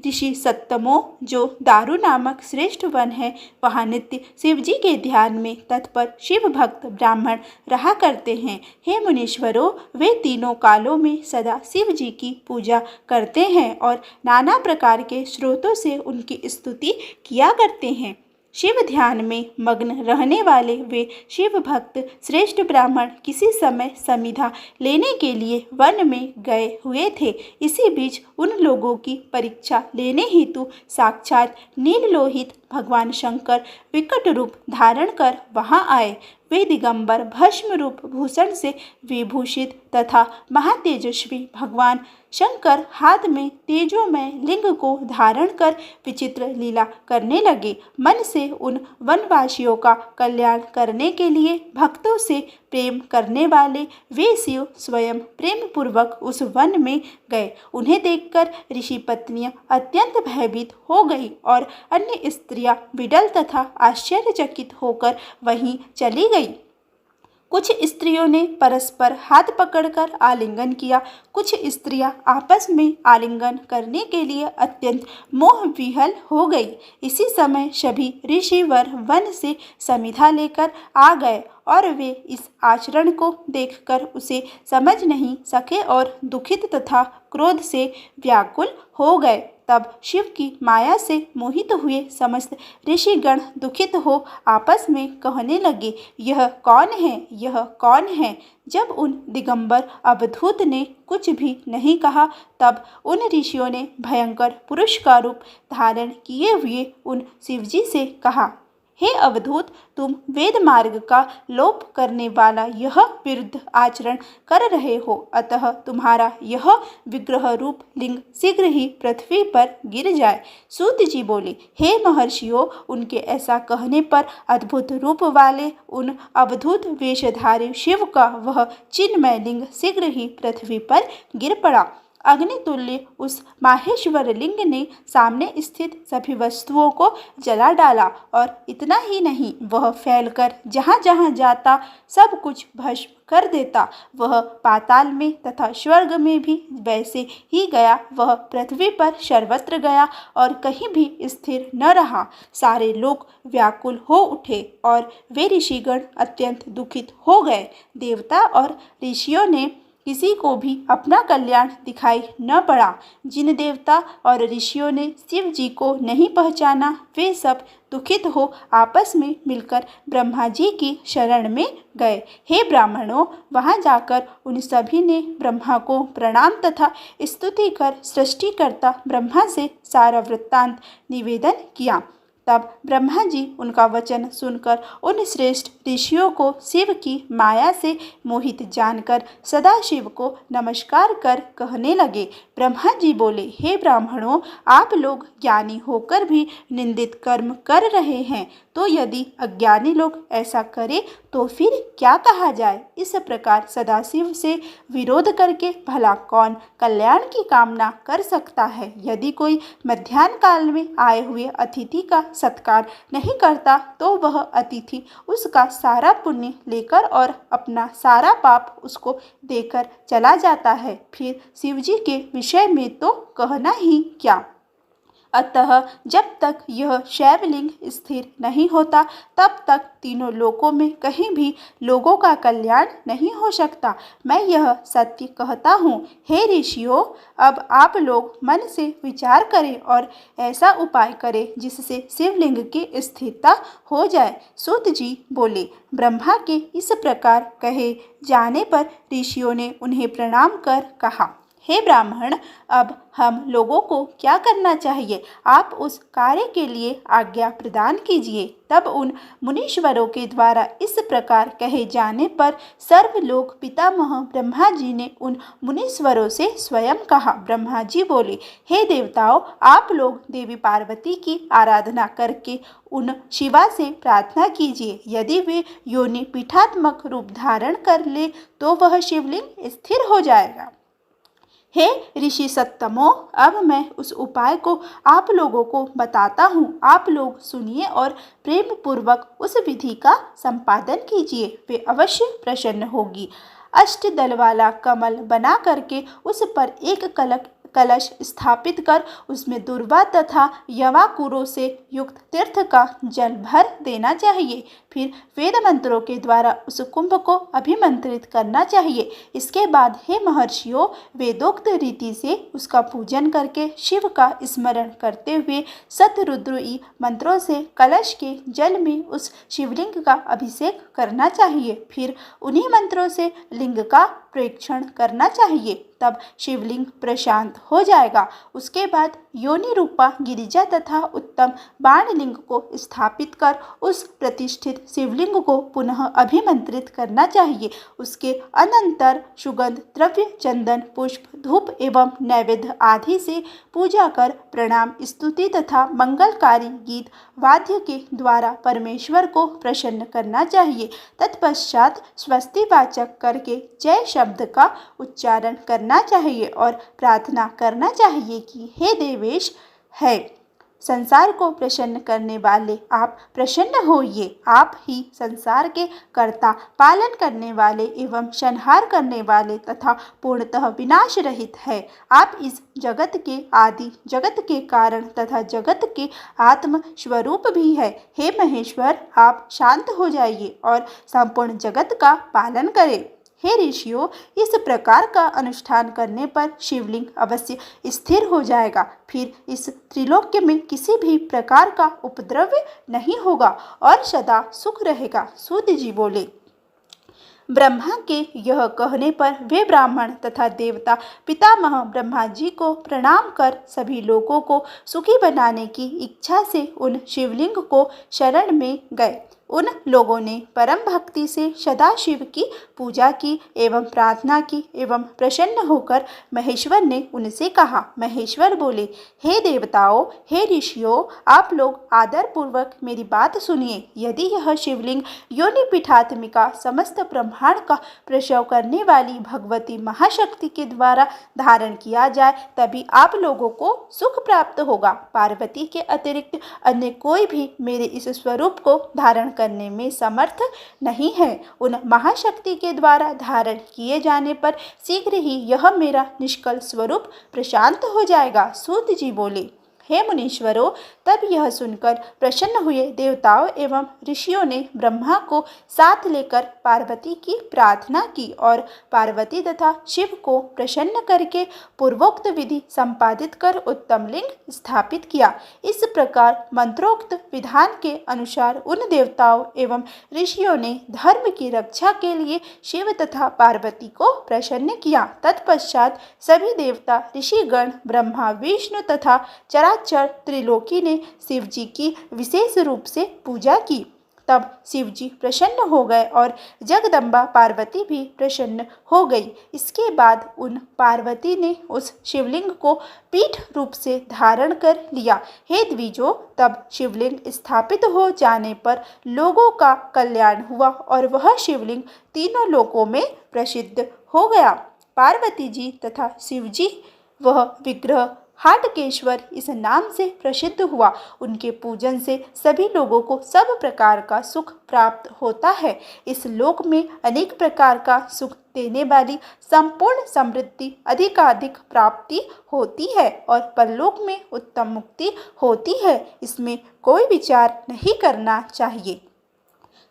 ऋषि सत्तमों, जो दारू नामक श्रेष्ठ वन है, वहाँ नित्य शिवजी के ध्यान में तत्पर शिव भक्त ब्राह्मण रहा करते हैं। हे मुनीश्वरों, वे तीनों कालों में सदा शिव जी की पूजा करते हैं और नाना प्रकार के स्रोतों से उनकी स्तुति किया करते हैं। शिव ध्यान में मग्न रहने वाले वे शिव भक्त श्रेष्ठ ब्राह्मण किसी समय समिधा लेने के लिए वन में गए हुए थे। इसी बीच उन लोगों की परीक्षा लेने हेतु साक्षात नीललोहित भगवान शंकर विकट रूप धारण कर वहां आए। वे दिगंबर भस्म रूप भूषण से विभूषित तथा महातेजस्वी भगवान शंकर हाथ में तेजोमय लिंग को धारण कर विचित्र लीला करने लगे। मन से उन वनवासियों का कल्याण करने के लिए भक्तों से प्रेम करने वाले वे शिव स्वयं प्रेम पूर्वक उस वन में गए। उन्हें देखकर ऋषि पत्नियां अत्यंत भयभीत हो गई और अन्य स्त्रियां विडल तथा आश्चर्यचकित होकर वहीं चली गई। कुछ स्त्रियों ने परस्पर हाथ पकड़कर आलिंगन किया। कुछ स्त्रियां आपस में आलिंगन करने के लिए अत्यंत मोहविह्वल हो गई। इसी समय सभी ऋषिवर वन से समिधा लेकर आ गए और वे इस आचरण को देखकर उसे समझ नहीं सके और दुखित तथा क्रोध से व्याकुल हो गए। तब शिव की माया से मोहित हुए समस्त ऋषिगण दुखित हो आपस में कहने लगे, यह कौन है, यह कौन है। जब उन दिगंबर अवधूत ने कुछ भी नहीं कहा, तब उन ऋषियों ने भयंकर पुरुष का रूप धारण किए हुए उन शिवजी से कहा, हे अवधूत, तुम वेद मार्ग का लोप करने वाला यह विरुद्ध आचरण कर रहे हो, अतः तुम्हारा यह विग्रह रूप लिंग शीघ्र ही पृथ्वी पर गिर जाए। सूत जी बोले, हे महर्षियों, उनके ऐसा कहने पर अद्भुत रूप वाले उन अवधूत वेशधारी शिव का वह चिन्मय लिंग शीघ्र ही पृथ्वी पर गिर पड़ा। अग्नितुल्य उस माहेश्वर लिंग ने सामने स्थित सभी वस्तुओं को जला डाला और इतना ही नहीं, वह फैलकर जहाँ जहाँ जाता सब कुछ भस्म कर देता। वह पाताल में तथा स्वर्ग में भी वैसे ही गया। वह पृथ्वी पर सर्वत्र गया और कहीं भी स्थिर न रहा। सारे लोग व्याकुल हो उठे और वे ऋषिगण अत्यंत दुखित हो गए। देवता और ऋषियों ने किसी को भी अपना कल्याण दिखाई न पड़ा। जिन देवता और ऋषियों ने शिव जी को नहीं पहचाना, वे सब दुखित हो आपस में मिलकर ब्रह्मा जी की शरण में गए। हे ब्राह्मणों, वहां जाकर उन सभी ने ब्रह्मा को प्रणाम तथा स्तुति कर सृष्टिकर्ता ब्रह्मा से सारा वृत्तांत निवेदन किया। तब ब्रह्मा जी उनका वचन सुनकर उन श्रेष्ठ ऋषियों को शिव की माया से मोहित जानकर सदाशिव को नमस्कार कर कहने लगे। ब्रह्मा जी बोले, हे ब्राह्मणों, आप लोग ज्ञानी होकर भी निंदित कर्म कर रहे हैं, तो यदि अज्ञानी लोग ऐसा करें तो फिर क्या कहा जाए। इस प्रकार सदाशिव से विरोध करके भला कौन कल्याण की कामना कर सकता है। यदि कोई मध्याह्न काल में आए हुए अतिथि का सत्कार नहीं करता तो वह अतिथि उसका सारा पुण्य लेकर और अपना सारा पाप उसको देकर चला जाता है। फिर शिवजी के विषय में तो कहना ही क्या। अतः जब तक यह शैवलिंग स्थिर नहीं होता, तब तक तीनों लोकों में कहीं भी लोगों का कल्याण नहीं हो सकता। मैं यह सत्य कहता हूँ। हे ऋषियों, अब आप लोग मन से विचार करें और ऐसा उपाय करें जिससे शिवलिंग की स्थिरता हो जाए। सूत जी बोले, ब्रह्मा के इस प्रकार कहे जाने पर ऋषियों ने उन्हें प्रणाम कर कहा, हे ब्राह्मण, अब हम लोगों को क्या करना चाहिए, आप उस कार्य के लिए आज्ञा प्रदान कीजिए। तब उन मुनीश्वरों के द्वारा इस प्रकार कहे जाने पर सर्वलोक पितामह ब्रह्मा जी ने उन मुनीश्वरों से स्वयं कहा। ब्रह्मा जी बोले, हे देवताओं, आप लोग देवी पार्वती की आराधना करके उन शिवा से प्रार्थना कीजिए। यदि वे योनि पीठात्मक रूप धारण कर ले तो वह शिवलिंग स्थिर हो जाएगा। हे ऋषि सत्तमो, अब मैं उस उपाय को आप लोगों को बताता हूँ। आप लोग सुनिए और प्रेम पूर्वक उस विधि का संपादन कीजिए, वे अवश्य प्रसन्न होगी। अष्टदल वाला कमल बना करके उस पर एक कलश स्थापित कर उसमें दुर्वा तथा यवाकुरों से युक्त तीर्थ का जल भर देना चाहिए। फिर वेद मंत्रों के द्वारा उस कुंभ को अभिमंत्रित करना चाहिए। इसके बाद हे महर्षियों, वेदोक्त रीति से उसका पूजन करके शिव का स्मरण करते हुए सतरुद्री मंत्रों से कलश के जल में उस शिवलिंग का अभिषेक करना चाहिए। फिर उन्हीं मंत्रों से लिंग का प्रेक्षण करना चाहिए, तब शिवलिंग प्रशांत हो जाएगा। उसके बाद योनि रूपा गिरिजा तथा उत्तम बाणलिंग को स्थापित कर उस प्रतिष्ठित शिवलिंग को पुनः अभिमंत्रित करना चाहिए। उसके अनंतर सुगंध द्रव्य, चंदन, पुष्प, धूप एवं नैवेद्य आदि से पूजा कर प्रणाम, स्तुति तथा मंगलकारी गीत वाद्य के द्वारा परमेश्वर को प्रसन्न करना चाहिए। तत्पश्चात स्वस्ति वाचक करके जय शब्द का उच्चारण करना चाहिए और प्रार्थना करना चाहिए कि हे देवेश है, संसार को प्रसन्न करने वाले आप प्रसन्न होइए। आप ही संसार के कर्ता, पालन करने वाले एवं संहार करने वाले तथा पूर्णतः विनाश रहित है। आप इस जगत के आदि, जगत के कारण तथा जगत के आत्म स्वरूप भी है। हे महेश्वर, आप शांत हो जाइए और संपूर्ण जगत का पालन करें। हे ऋषियों, इस प्रकार का अनुष्ठान करने पर शिवलिंग अवश्य स्थिर हो जाएगा। फिर इस त्रिलोक्य में किसी भी प्रकार का उपद्रव नहीं होगा और सदा सुख रहेगा। सूत जी बोले। ब्रह्मा के यह कहने पर वे ब्राह्मण तथा देवता पितामह ब्रह्मा जी को प्रणाम कर सभी लोगों को सुखी बनाने की इच्छा से उन शिवलिंग को शरण में गए। उन लोगों ने परम भक्ति से सदाशिव की पूजा की एवं प्रार्थना की एवं प्रसन्न होकर महेश्वर ने उनसे कहा। महेश्वर बोले, हे देवताओं, हे ऋषियों, आप लोग आदर पूर्वक मेरी बात सुनिए। यदि यह शिवलिंग योनि पीठात्मिका समस्त ब्रह्मांड का प्रसव करने वाली भगवती महाशक्ति के द्वारा धारण किया जाए तभी आप लोगों को सुख प्राप्त होगा। पार्वती के अतिरिक्त अन्य कोई भी मेरे इस स्वरूप को धारण करने में समर्थ नहीं है। उन महाशक्ति के द्वारा धारण किए जाने पर शीघ्र ही यह मेरा निष्कल स्वरूप प्रशांत हो जाएगा। सूत जी बोले, हे मुनीश्वरों, तब यह सुनकर प्रसन्न हुए देवताओं एवं ऋषियों ने ब्रह्मा को साथ लेकर पार्वती की प्रार्थना की और पार्वती तथा शिव को प्रसन्न करके पूर्वोक्त विधि संपादित कर उत्तम लिंग स्थापित किया। इस प्रकार मंत्रोक्त विधान के अनुसार उन देवताओं एवं ऋषियों ने धर्म की रक्षा के लिए शिव तथा पार्वती को प्रसन्न किया। तत्पश्चात सभी देवता, ऋषिगण, ब्रह्मा, विष्णु तथा चराचर त्रिलोकी ने शिव जी की विशेष रूप से पूजा की। तब शिव जी प्रसन्न हो गए और जगदम्बा पार्वती भी प्रसन्न हो गई। इसके बाद उन पार्वती ने उस शिवलिंग को पीठ रूप से धारण कर लिया। हे द्विजों, तब शिवलिंग स्थापित हो जाने पर लोगों का कल्याण हुआ और वह शिवलिंग तीनों लोकों में प्रसिद्ध हो गया। पार्वती जी तथा शिव जी वह विग्रह हाटकेश्वर इस नाम से प्रसिद्ध हुआ। उनके पूजन से सभी लोगों को सब प्रकार का सुख प्राप्त होता है। इस लोक में अनेक प्रकार का सुख देने वाली संपूर्ण समृद्धि अधिकाधिक प्राप्ति होती है और परलोक में उत्तम मुक्ति होती है। इसमें कोई विचार नहीं करना चाहिए।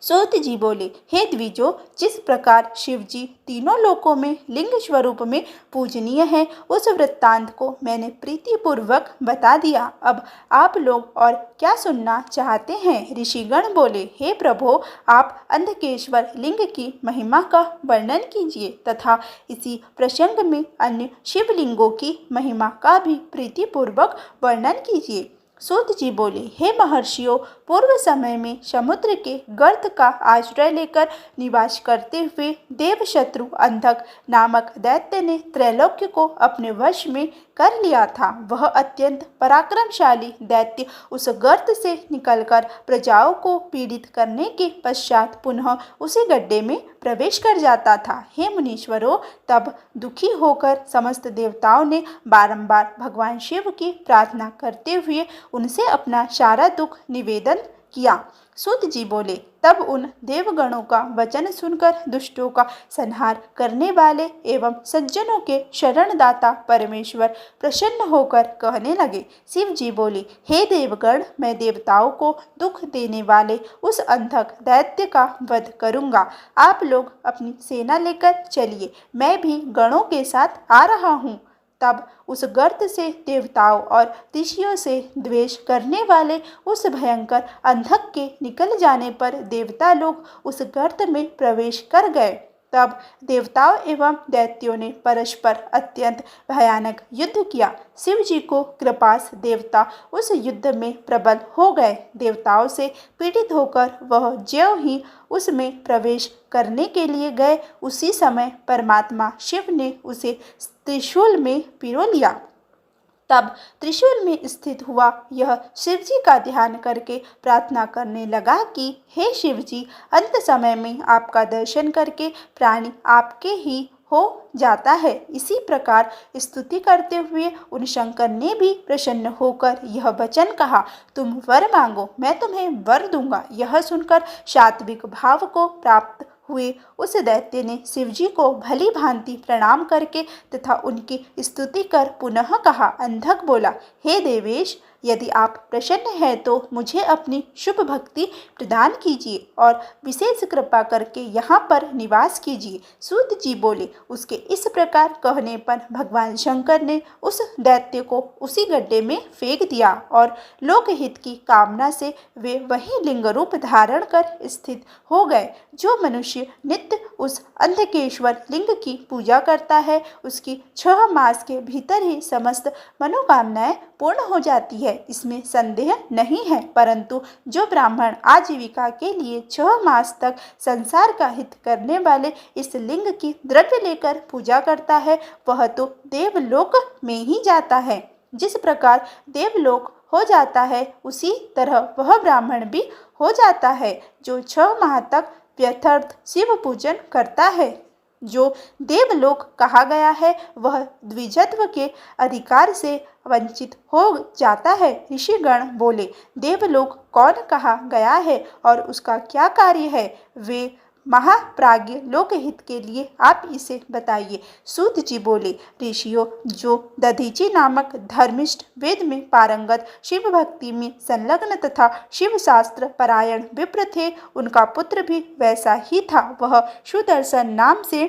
सूत जी बोले, हे द्विजों, जिस प्रकार शिव जी तीनों लोकों में लिंग स्वरूप में पूजनीय है, उस वृत्तांत को मैंने प्रीतिपूर्वक बता दिया। अब आप लोग और क्या सुनना चाहते हैं? ऋषिगण बोले, हे प्रभो, आप अंधकेश्वर लिंग की महिमा का वर्णन कीजिए तथा इसी प्रसंग में अन्य शिवलिंगों की महिमा का भी प्रीतिपूर्वक वर्णन कीजिए। सूत जी बोले, हे महर्षियों, पूर्व समय में समुद्र के गर्त का आश्रय लेकर निवास करते हुए देवशत्रु अंधक नामक दैत्य ने त्रैलोक्य को अपने वश में कर लिया था। वह अत्यंत पराक्रमशाली दैत्य उस गर्त से निकलकर प्रजाओं को पीड़ित करने के पश्चात पुनः उसी गड्ढे में प्रवेश कर जाता था। हे मुनीश्वरों, तब दुखी होकर समस्त देवताओं ने बारंबार भगवान शिव की प्रार्थना करते हुए उनसे अपना सारा दुख निवेदन किया। सूत जी बोले, तब उन देवगणों का वचन सुनकर दुष्टों का संहार करने वाले एवं सज्जनों के शरणदाता परमेश्वर प्रसन्न होकर कहने लगे। शिव जी बोले, हे देवगण, मैं देवताओं को दुख देने वाले उस अंधक दैत्य का वध करूंगा। आप लोग अपनी सेना लेकर चलिए, मैं भी गणों के साथ आ रहा हूँ। तब उस गर्त से देवताओं और ऋषियों से द्वेष करने वाले उस भयंकर अंधक के निकल जाने पर देवता लोग उस गर्त में प्रवेश कर गए। तब देवताओं एवं दैत्यों ने परस्पर अत्यंत भयानक युद्ध किया। शिव जी को कृपास देवता उस युद्ध में प्रबल हो गए। देवताओं से पीड़ित होकर वह ज्यों ही उसमें प्रवेश करने के लिए गए, उसी समय परमात्मा शिव ने उसे त्रिशूल में पिरो लिया। तब त्रिशूल में स्थित हुआ यह शिव जी का ध्यान करके प्रार्थना करने लगा कि हे शिव जी, अंत समय में आपका दर्शन करके प्राणी आपके ही हो जाता है। इसी प्रकार स्तुति करते हुए उन शंकर ने भी प्रसन्न होकर यह वचन कहा, तुम वर मांगो, मैं तुम्हें वर दूंगा। यह सुनकर सात्विक भाव को प्राप्त हुए उस दैत्य ने शिवजी को भली भांति प्रणाम करके तथा उनकी स्तुति कर पुनः कहा। अंधक बोला, हे देवेश, यदि आप प्रसन्न हैं तो मुझे अपनी शुभ भक्ति प्रदान कीजिए और विशेष कृपा करके यहाँ पर निवास कीजिए। सूत जी बोले। उसके इस प्रकार कहने पर भगवान शंकर ने उस दैत्य को उसी गड्ढे में फेंक दिया और लोकहित की कामना से वे वही लिंग रूप धारण कर स्थित हो गए। जो मनुष्य नित्य उस अंधकेश्वर लिंग की पूजा करता है, उसकी 6 मास के भीतर ही समस्त मनोकामनाएं पूर्ण हो जाती है, इसमें संदेह नहीं है। परंतु जो ब्राह्मण आजीविका के लिए 6 मास तक संसार का हित करने वाले इस लिंग की द्रव्य लेकर पूजा करता है, वह तो देवलोक में ही जाता है। जिस प्रकार देवलोक हो जाता है, उसी तरह वह ब्राह्मण भी हो जाता है जो 6 माह तक व्यर्थार्थ शिव पूजन करता है। जो देवलोक कहा गया है वह द्विजत्व के अधिकार से वंचित हो जाता है। ऋषिगण बोले, देवलोक कौन कहा गया है और उसका क्या कार्य है? वे महाप्राज्ञ लोकहित के लिए आप इसे बताइए। सूत जी बोले, ऋषियों, जो दधीची नामक धर्मिष्ठ, वेद में पारंगत, शिव भक्ति में संलग्न तथा शिव शास्त्र परायण विप्र थे, उनका पुत्र भी वैसा ही था। वह सुदर्शन नाम से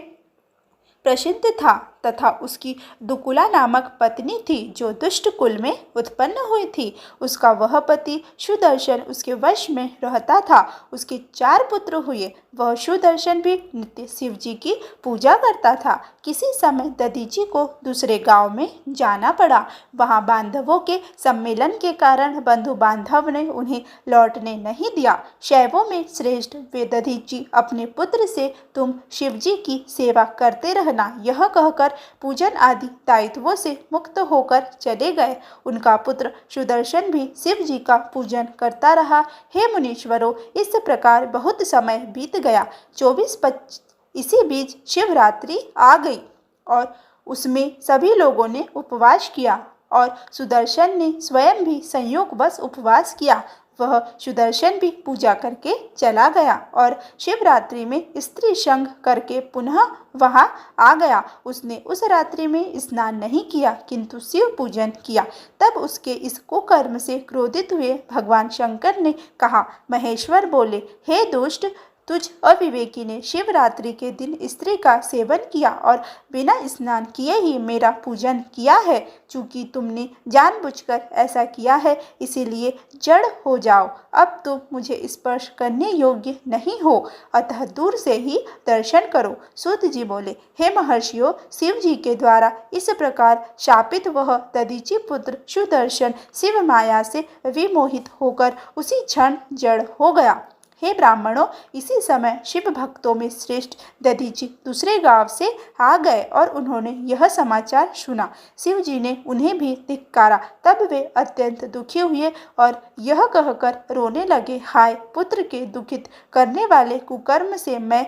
प्रसिद्ध था तथा उसकी दुकुला नामक पत्नी थी जो दुष्ट कुल में उत्पन्न हुई थी। उसका वह पति सुदर्शन उसके वश में रहता था। उसके 4 पुत्र हुए। वह सुदर्शन भी नित्य शिव जी की पूजा करता था। किसी समय दधीची को दूसरे गांव में जाना पड़ा। वहां बांधवों के सम्मेलन के कारण बंधु बांधव ने उन्हें लौटने नहीं दिया। शैवों में श्रेष्ठ वे दधीची अपने पुत्र से, तुम शिव जी की सेवा करते रहना, यह कहकर पूजन आदि दायित्वों से मुक्त होकर चले गए। उनका पुत्र सुदर्शन भी शिव जी का पूजन करता रहा। हे मुनीश्वरों, इस प्रकार बहुत समय बीत गया। 24-25 इसी बीच शिवरात्रि आ गई और उसमें सभी लोगों ने उपवास किया और सुदर्शन ने स्वयं भी संयोगवश उपवास किया। वह सुदर्शन भी पूजा करके चला गया और शिवरात्रि में स्त्री संग करके पुनः वहां आ गया। उसने उस रात्रि में स्नान नहीं किया किंतु शिव पूजन किया। तब उसके इस कुकर्म से क्रोधित हुए भगवान शंकर ने कहा, महेश्वर बोले, हे दुष्ट, तुझ अविवेकी ने शिवरात्रि के दिन स्त्री का सेवन किया और बिना स्नान किए ही मेरा पूजन किया है। चूंकि तुमने जानबूझकर ऐसा किया है, इसीलिए जड़ हो जाओ। अब तुम मुझे स्पर्श करने योग्य नहीं हो, अतः दूर से ही दर्शन करो। सूत जी बोले, हे महर्षियों, शिव जी के द्वारा इस प्रकार शापित वह दधीची पुत्र सुदर्शन शिव माया से विमोहित होकर उसी क्षण जड़ हो गया। हे ब्राह्मणों, इसी समय शिव भक्तों में श्रेष्ठ दधीची दूसरे गांव से आ गए और उन्होंने यह समाचार सुना। शिव जी ने उन्हें भी धिक्कारा। तब वे अत्यंत दुखी हुए और यह कहकर रोने लगे, हाय, पुत्र के दुखित करने वाले कुकर्म से मैं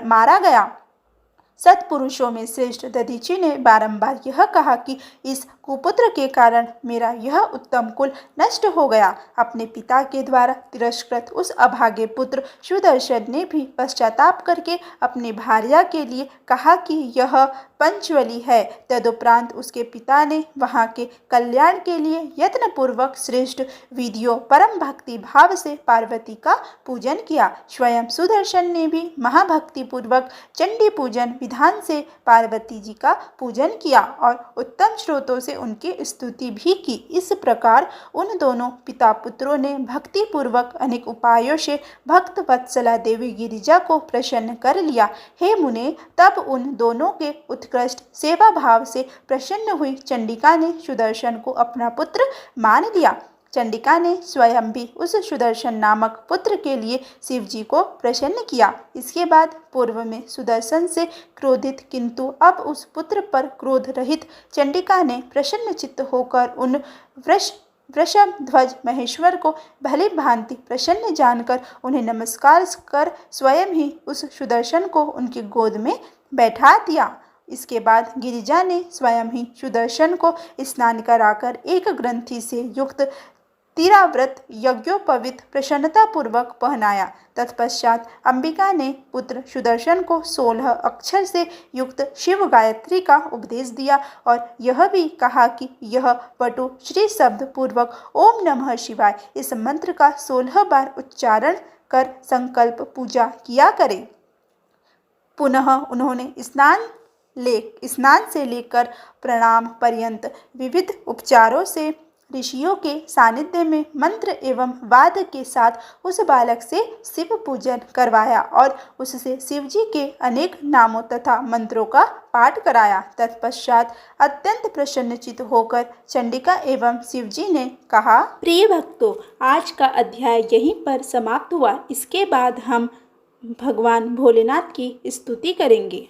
मारा गया। सत्पुरुषों में श्रेष्ठ दधीची ने बारंबार यह कहा कि इस कुपुत्र के कारण मेरा यह उत्तम कुल नष्ट हो गया। अपने पिता के द्वारा तिरस्कृत उस अभागे पुत्र सुदर्शन ने भी पश्चाताप करके अपनी भार्या के लिए कहा कि यह पंचवली है। तदुपरांत उसके पिता ने वहाँ के कल्याण के लिए यत्नपूर्वक श्रेष्ठ विधियों परम भक्ति भाव से पार्वती का पूजन किया। स्वयं सुदर्शन ने भी महाभक्ति पूर्वक चंडी पूजन विधान से पार्वती जी का पूजन किया और उत्तम स्रोतों से उनकी स्तुति भी की। इस प्रकार उन दोनों पिता पुत्रों ने भक्ति पूर्वक अनेक उपायों से भक्त वत्सला देवी गिरिजा को प्रसन्न कर लिया। हे मुने, तब उन दोनों के उत्कृष्ट सेवा भाव से प्रसन्न हुई चंडिका ने सुदर्शन को अपना पुत्र मान लिया। चंडिका ने स्वयं भी उस सुदर्शन नामक पुत्र के लिए शिव जी को प्रसन्न किया। इसके बाद पूर्व में सुदर्शन से क्रोधित किंतु अब उस पुत्र पर क्रोध रहित चंडिका ने प्रसन्न चित्त होकर उन वृषभ ध्वज महेश्वर को भली भांति प्रसन्न जानकर उन्हें नमस्कार कर स्वयं ही उस सुदर्शन को उनकी गोद में बैठा दिया। इसके बाद गिरिजा ने स्वयं ही सुदर्शन को स्नान कराकर एक ग्रंथि से युक्त तिराव्रत यज्ञोपवीत प्रसन्नतापूर्वक पहनाया। तत्पश्चात अंबिका ने पुत्र सुदर्शन को 16 अक्षर से युक्त शिव गायत्री का उपदेश दिया और यह भी कहा कि यह पटु श्री शब्द पूर्वक ओम नमः शिवाय इस मंत्र का 16 बार उच्चारण कर संकल्प पूजा किया करे। पुनः उन्होंने स्नान से लेकर प्रणाम पर्यंत विविध उपचारों से ऋषियों के सानिध्य में मंत्र एवं वाद्य के साथ उस बालक से शिव पूजन करवाया और उससे शिवजी के अनेक नामों तथा मंत्रों का पाठ कराया। तत्पश्चात अत्यंत प्रसन्नचित होकर चंडिका एवं शिवजी ने कहा, प्रिय भक्तों, आज का अध्याय यहीं पर समाप्त हुआ। इसके बाद हम भगवान भोलेनाथ की स्तुति करेंगे।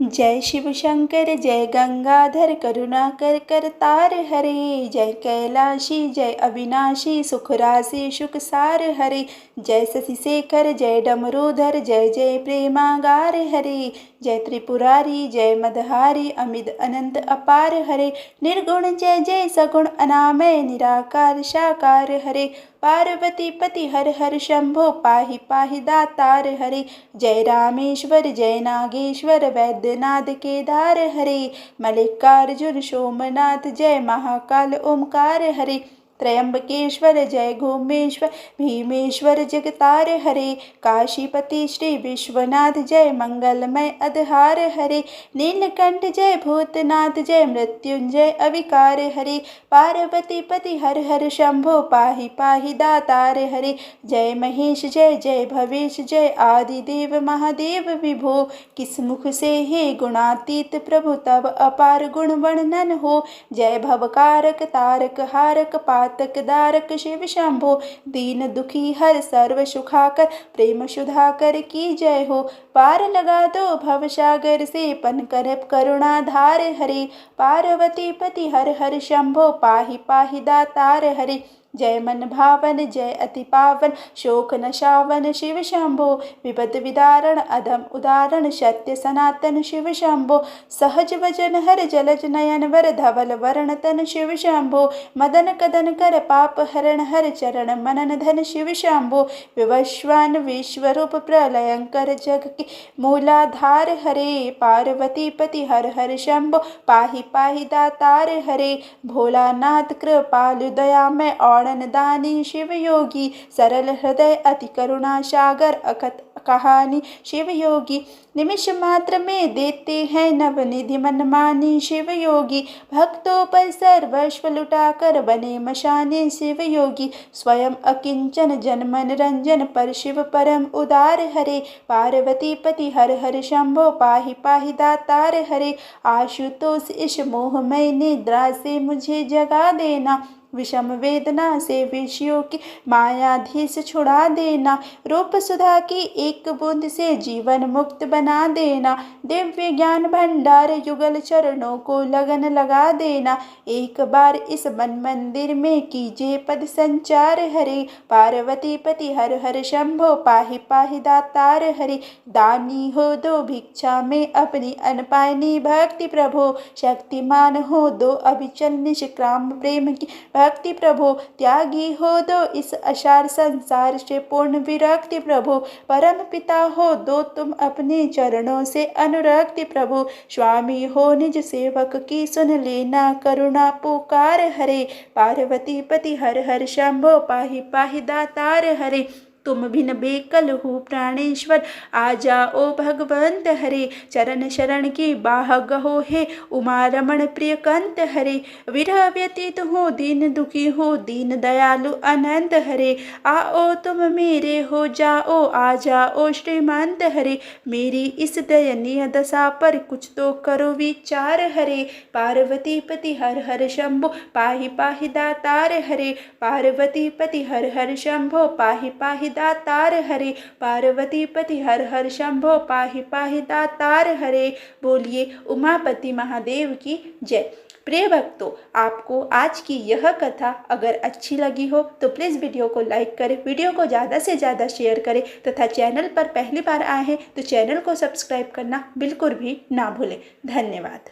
जय शिव शंकर जय गंगाधर करुणाकर करतार हरे, जय कैलाशी जय अविनाशी सुख राशि सुख सार हरे, जय शशिशेखर जय डमरूधर जय जय प्रेमागार हरे, जय त्रिपुरारी जय मदहारी अमित अनंत अपार हरे, निर्गुण जय जय सगुण अनामय निराकार साकार हरे, पार्वती पति हर हर शंभो पाहि पाहि दातार हरे, जय रामेश्वर जय नागेश्वर वैद्यनाथ केदार हरे, मल्लिकार्जुन सोमनाथ जय महाकाल ओमकार हरे, त्रयंबकेश्वर जय घोमेश्वर भीमेश्वर जगतार हरे, काशीपति श्री विश्वनाथ जय मंगलमय अधहार हरे, नीलकंठ जय भूतनाथ जय मृत्युंजय अविकार हरे, पार्वती पति हर हर शंभो पाहि पाहि दातार हरे, जय महेश जय जय भवेश जय आदिदेव महादेव विभो, किस मुख से हे गुणातीत प्रभु तब अपार गुण वर्णन हो, जय भवकारक तारक हारक पातक दारक शिव शंभो, दीन दुखी हर सर्व सुखाकर प्रेम सुधाकर की जय हो, पार लगा दो भव सागर से पन कर करुणाधार हरे, पार्वती पति हर हर शंभो पाहि पाहि दातार हरे, जय मन भावन जय अति पावन शोक नशावन शिव शंभो, विपद विदारण अधम उदाहरण सत्य सनातन शिव शंभो, सहज वजन हर जलज नयन वर धवल वरण तन शिव शंभो, मदन कदन कर पाप हरण हर चरण मनन धन शिव शंभो, विवस्वान विश्वरूप प्रलयंकर जग की मूलाधार हरे, पार्वती पति हर हर शंभो पाहि पाहि दातार हरे, भोलानाथ कृपालु दयामय और दानी शिव योगी, सरल हृदय अति करुणा सागर अकथ कहानी शिव योगी, निमिष मात्र में देते हैं नवनिधि मनमानी शिव योगी, भक्तों पर सर्वस्व लुटाकर बने मशाने शिव योगी, स्वयं अकिंचन जन मन रंजन पर शिव परम उदार हरे, पार्वती पति हर हर शंभो पाहि पाहि दातार हरे, आशुतोष इस मोहमय निद्रा से मुझे जगा देना, विषम वेदना से विषयों की मायाधीश छुड़ा देना, रूप सुधा की एक बूंद से जीवन मुक्त बना देना, दिव्य ज्ञान भंडार युगल चरणों को लगन लगा देना, एक बार इस मन मंदिर में कीजिए पद संचार हरे, पार्वती पति हर हर शंभो पाहि पाहि दातार हरे, दानी हो दो भिक्षा में अपनी अनपायनी भक्ति प्रभो, शक्तिमान हो दो अभिचल निष्काम प्रेम की भक्ति प्रभो, त्यागी हो दो इस असार संसार से पूर्ण विरक्ति प्रभो, परम पिता हो दो तुम अपने चरणों से अनुरक्ति प्रभु, स्वामी हो निज सेवक की सुन लेना करुणा पुकार हरे, पार्वती पति हर हर शंभो पाहि पाहि दातार हरे, तुम बिन बेकल हो प्राणेश्वर आ जाओ भगवंत हरे, चरण शरण की बाह गहो हे उमा रमण प्रिय कंत हरे, विरह व्यतीत हो दीन दुखी हो दीन दयालु अनंत हरे, आओ तुम मेरे हो जाओ आ जाओ श्रीमंत हरे, मेरी इस दयनीय दशा पर कुछ तो करो विचार हरे, पार्वती पति हर हर शंभो पाहि पाहि दातार हरे, पार्वती पति हर हर शंभो पाहि पाहि दातार हरे, पार्वती पति हर हर शंभो पाहि पाहि दातार हरे। बोलिए उमापति महादेव की जय। प्रिय भक्तों, आपको आज की यह कथा अगर अच्छी लगी हो तो प्लीज़ वीडियो को लाइक करें, वीडियो को ज़्यादा से ज़्यादा शेयर करें तथा चैनल पर पहली बार आए हैं तो चैनल को सब्सक्राइब करना बिल्कुल भी ना भूलें। धन्यवाद।